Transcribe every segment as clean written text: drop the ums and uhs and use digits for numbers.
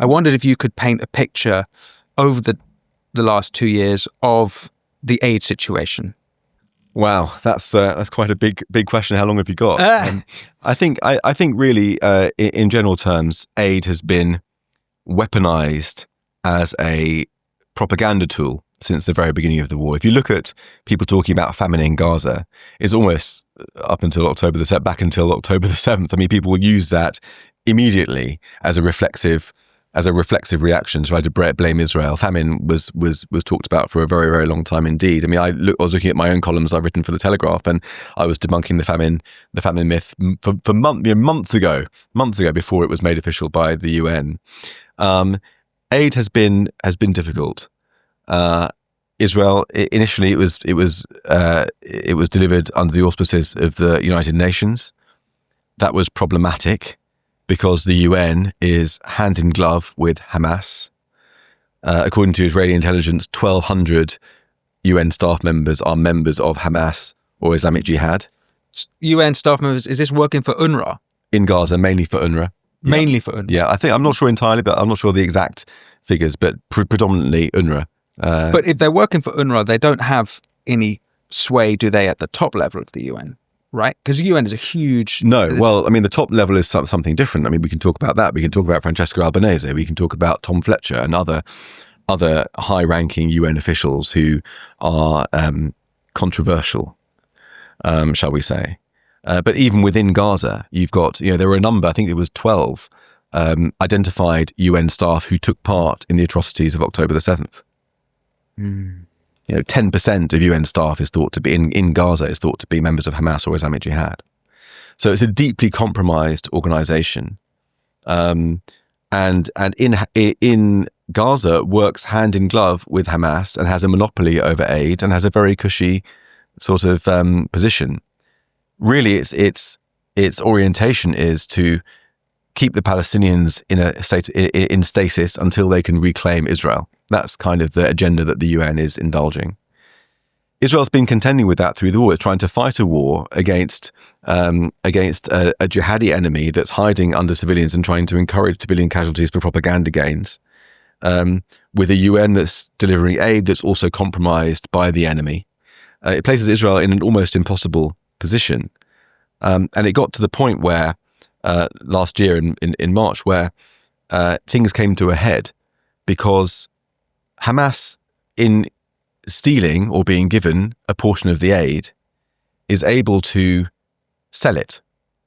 I wondered if you could paint a picture over the last 2 years of the aid situation. Wow, that's quite a big question. How long have you got? I think really, in general terms, aid has been weaponized as a propaganda tool since the very beginning of the war. If you look at people talking about famine in Gaza, it's almost back until October the 7th. I mean, people will use that immediately as a reflexive reaction to try to blame Israel. Famine was talked about for a very, very long time indeed. I mean, I was looking at my own columns I've written for the Telegraph, and I was debunking the famine myth for months ago before it was made official by the UN. Aid has been difficult. Israel initially it was delivered under the auspices of the United Nations. That was problematic because the UN is hand in glove with Hamas. According to Israeli intelligence, 1,200 UN staff members are members of Hamas or Islamic Jihad. UN staff members, is this working for UNRWA? In Gaza, mainly for UNRWA. Mainly for UNRWA? Yeah, I'm not sure entirely, but I'm not sure the exact figures, but predominantly UNRWA. But if they're working for UNRWA, they don't have any sway, do they, at the top level of the UN, right? Because the UN is a huge... No, well, I mean, the top level is something different. I mean, we can talk about that. We can talk about Francesca Albanese. We can talk about Tom Fletcher and other high-ranking UN officials who are controversial, shall we say. But even within Gaza, you've got, there were a number, I think it was 12, identified UN staff who took part in the atrocities of October the 7th. 10% of UN staff is thought to be in Gaza is thought to be members of Hamas or Islamic Jihad. So it's a deeply compromised organization, and in Gaza works hand in glove with Hamas and has a monopoly over aid and has a very cushy sort of position. Really, its orientation is to keep the Palestinians in stasis until they can reclaim Israel. That's kind of the agenda that the UN is indulging. Israel's been contending with that through the war. It's trying to fight a war against a jihadi enemy that's hiding under civilians and trying to encourage civilian casualties for propaganda gains, with a UN that's delivering aid that's also compromised by the enemy. It places Israel in an almost impossible position. And it got to the point where last year in March where things came to a head because Hamas, in stealing or being given a portion of the aid, is able to sell it.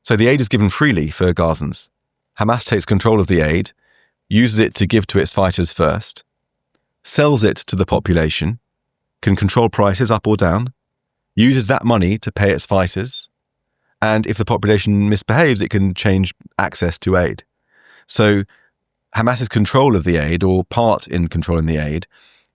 So the aid is given freely for Gazans. Hamas takes control of the aid, uses it to give to its fighters first, sells it to the population, can control prices up or down, uses that money to pay its fighters, and if the population misbehaves, it can change access to aid. So Hamas's control of the aid, or part in controlling the aid,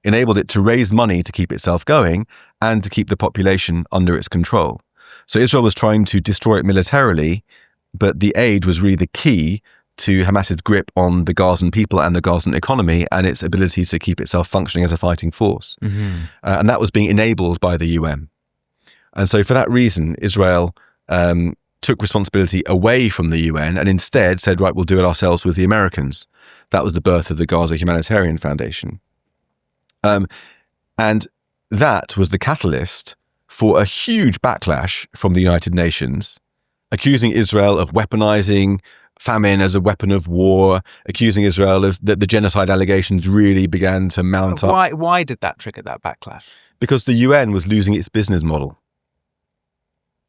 enabled it to raise money to keep itself going and to keep the population under its control. So Israel was trying to destroy it militarily, but the aid was really the key to Hamas's grip on the Gazan people and the Gazan economy and its ability to keep itself functioning as a fighting force. Mm-hmm. And that was being enabled by the UN. And so for that reason, Israel took responsibility away from the UN and instead said, right, we'll do it ourselves with the Americans. That was the birth of the Gaza Humanitarian Foundation. And that was the catalyst for a huge backlash from the United Nations, accusing Israel of weaponizing famine as a weapon of war, accusing Israel of that the genocide allegations really began to mount up. Why did that trigger that backlash? Because the UN was losing its business model.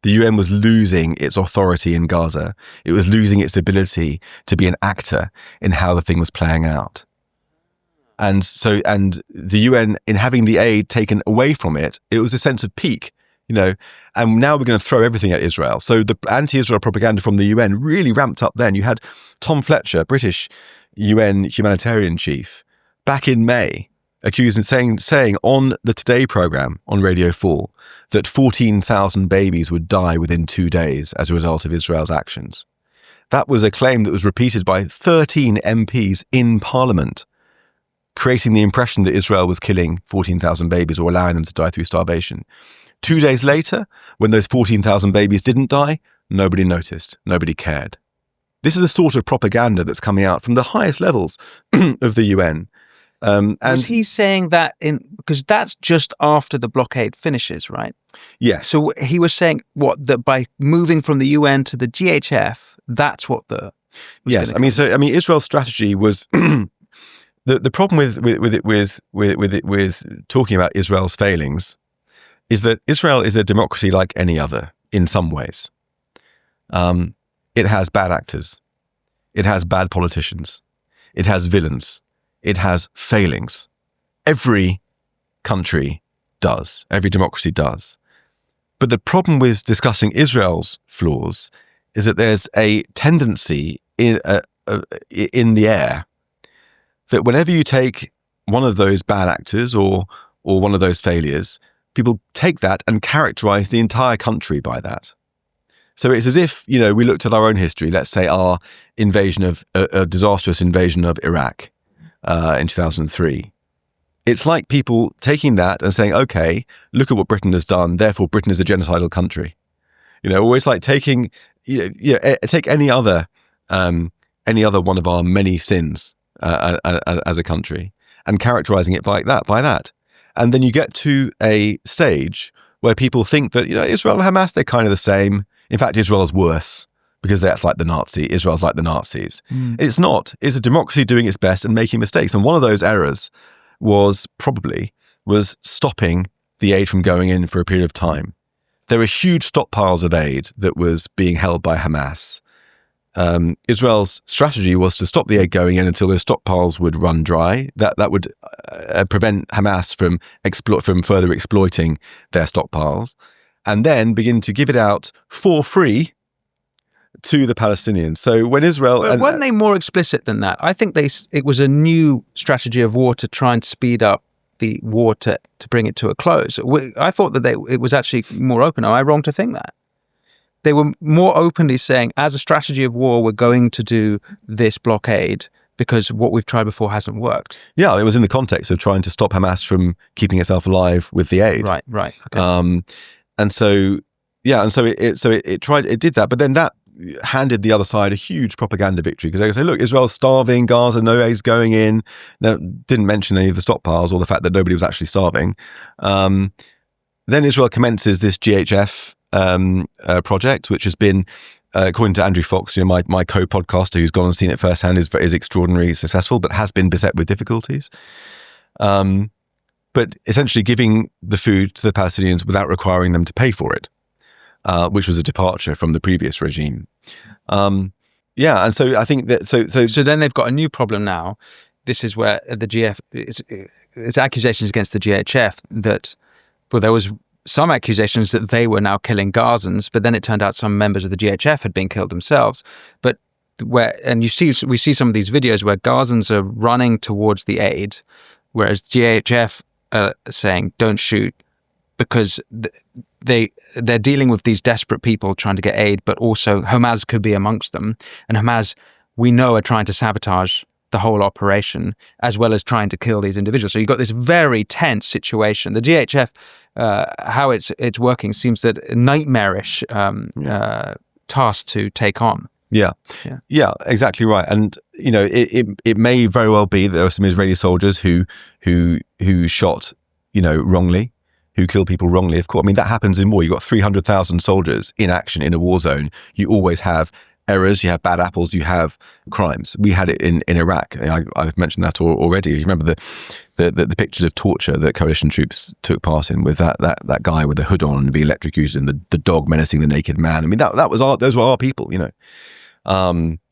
The UN was losing its authority in Gaza. It was losing its ability to be an actor in how the thing was playing out. And the UN, in having the aid taken away from it, it was a sense of pique, and now we're going to throw everything at Israel. So the anti-Israel propaganda from the UN really ramped up then. You had Tom Fletcher, British UN humanitarian chief, back in May, saying on the Today programme on Radio 4 that 14,000 babies would die within 2 days as a result of Israel's actions. That was a claim that was repeated by 13 MPs in Parliament, creating the impression that Israel was killing 14,000 babies or allowing them to die through starvation. 2 days later, when those 14,000 babies didn't die, nobody noticed, nobody cared. This is the sort of propaganda that's coming out from the highest levels of the UN. And was he saying that because that's just after the blockade finishes, right? Yes. So he was saying that by moving from the UN to the GHF, that's what the yes. I mean, Israel's strategy was the problem with talking about Israel's failings is that Israel is a democracy like any other in some ways. It has bad actors, it has bad politicians, it has villains. It has failings. Every country does. Every democracy does. But the problem with discussing Israel's flaws is that there's a tendency in the air that whenever you take one of those bad actors or one of those failures, people take that and characterize the entire country by that. So it's as if, we looked at our own history, let's say our invasion of a disastrous invasion of Iraq. In 2003. It's like people taking that and saying, okay, look at what Britain has done, therefore Britain is a genocidal country. Always like taking, take any other one of our many sins as a country and characterizing it like that. And then you get to a stage where people think that, Israel and Hamas, they're kind of the same. In fact, Israel is worse. Because that's like the Nazi. Israel's like the Nazis. It's not. It's a democracy doing its best and making mistakes. And one of those errors was stopping the aid from going in for a period of time. There were huge stockpiles of aid that was being held by Hamas. Israel's strategy was to stop the aid going in until those stockpiles would run dry. That would prevent Hamas from further exploiting their stockpiles, and then begin to give it out for free to the Palestinians. So when Israel... weren't they more explicit than that? I think it was a new strategy of war to try and speed up the war to bring it to a close. I thought that it was actually more open. Am I wrong to think that? They were more openly saying, as a strategy of war, we're going to do this blockade because what we've tried before hasn't worked. Yeah, it was in the context of trying to stop Hamas from keeping itself alive with the aid. Right. Okay. And so it did that, but then that handed the other side a huge propaganda victory because they say, look, Israel's starving, Gaza, no aid's going in. No, didn't mention any of the stockpiles or the fact that nobody was actually starving. Then Israel commences this GHF project, which has been, according to Andrew Fox, my co-podcaster who's gone and seen it firsthand, is extraordinarily successful, but has been beset with difficulties. But essentially giving the food to the Palestinians without requiring them to pay for it. Which was a departure from the previous regime. And so I think that... So then they've got a new problem now. This is where the GF... It's accusations against the GHF that... Well, there was some accusations that they were now killing Gazans, but then it turned out some members of the GHF had been killed themselves. But we see some of these videos where Gazans are running towards the aid, whereas GHF are saying, don't shoot, because they're dealing with these desperate people trying to get aid, but also Hamas could be amongst them. And Hamas, we know, are trying to sabotage the whole operation, as well as trying to kill these individuals. So you've got this very tense situation. The GHF, how it's working, seems that nightmarish task to take on. Yeah, exactly right. And it may very well be that there are some Israeli soldiers who shot wrongly, who kill people wrongly. Of course, I mean that happens in war. You've got 300,000 soldiers in action in a war zone. You always have errors, you have bad apples, you have crimes. We had it in Iraq. I've mentioned that already. You remember the pictures of torture that coalition troops took part in, with that guy with the hood on and being electrocuted, and the dog menacing the naked man. I mean those were our people,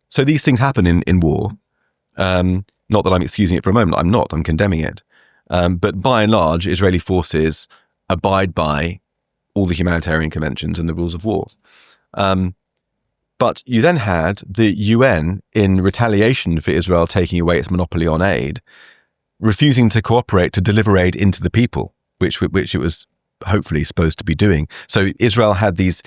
So these things happen in war. Not that I'm excusing it for a moment. I'm not. I'm condemning it. But by and large, Israeli forces abide by all the humanitarian conventions and the rules of war. But you then had the UN, in retaliation for Israel taking away its monopoly on aid, refusing to cooperate to deliver aid into the people, which it was hopefully supposed to be doing. So Israel has these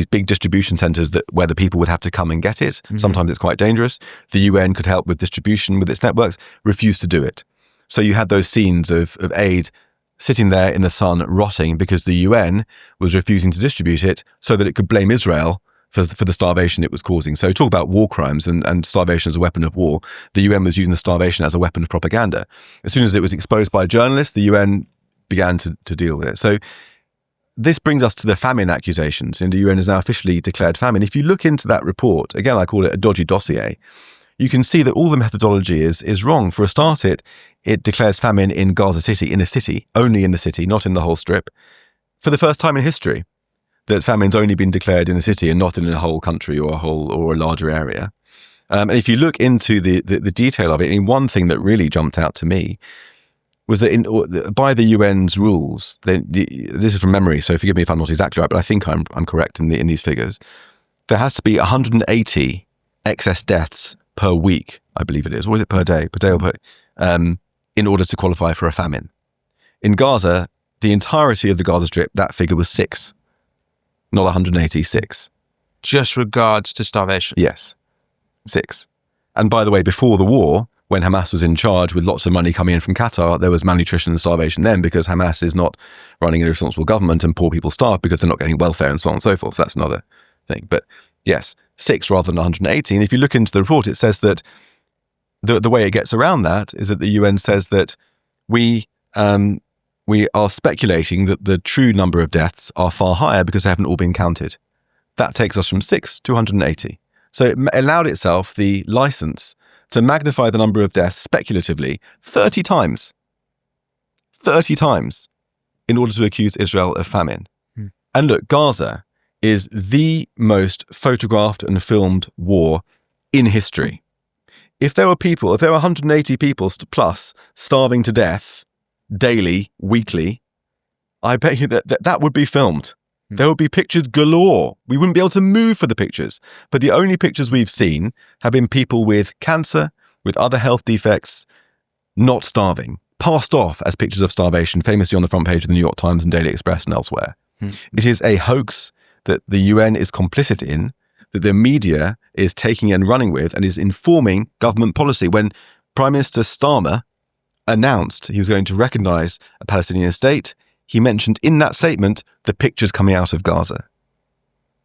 big distribution centers where the people would have to come and get it. Mm-hmm. Sometimes it's quite dangerous. The UN could help with distribution with its networks, refused to do it. So you had those scenes of aid sitting there in the sun rotting because the UN was refusing to distribute it so that it could blame Israel for the starvation it was causing. So talk about war crimes and starvation as a weapon of war. The UN was using the starvation as a weapon of propaganda. As soon as it was exposed by journalists, the UN began to deal with it. So this brings us to the famine accusations, and the UN has now officially declared famine. If you look into that report, again, I call it a dodgy dossier, you can see that all the methodology is wrong. For a start, it declares famine in Gaza City, in a city, only in the city, not in the whole strip, for the first time in history. That famine's only been declared in a city and not in a whole country or a larger area. And if you look into the detail of it, I mean, one thing that really jumped out to me was that by the UN's rules, this is from memory, so forgive me if I'm not exactly right, but I think I'm correct in these figures. There has to be 180 excess deaths per week, I believe it is, or is it per day? Per day or in order to qualify for a famine. In Gaza, the entirety of the Gaza Strip, that figure was 6. Not 186. Just regards to starvation. Yes, 6. And by the way, before the war, when Hamas was in charge with lots of money coming in from Qatar, there was malnutrition and starvation then because Hamas is not running a responsible government and poor people starve because they're not getting welfare and so on and so forth. So that's another thing. But yes, 6 rather than 180. And if you look into the report, it says that the way it gets around that is that the UN says that we are speculating that the true number of deaths are far higher because they haven't all been counted. That takes us from 6 to 180. So it allowed itself the license to magnify the number of deaths speculatively 30 times. 30 times in order to accuse Israel of famine. And look, Gaza is the most photographed and filmed war in history. If there were 180 people plus starving to death daily, weekly, I bet you that would be filmed. There would be pictures galore. We wouldn't be able to move for the pictures. But the only pictures we've seen have been people with cancer, with other health defects, not starving, passed off as pictures of starvation, famously on the front page of the New York Times and Daily Express and elsewhere. It is a hoax that the UN is complicit in, that the media is taking and running with and is informing government policy. When Prime Minister Starmer announced he was going to recognise a Palestinian state, he mentioned in that statement the pictures coming out of Gaza.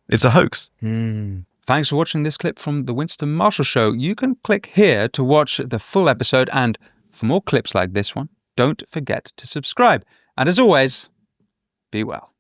It's a hoax. Thanks for watching this clip from The Winston Marshall Show. You can click here to watch the full episode, and for more clips like this one, don't forget to subscribe. And as always, be well.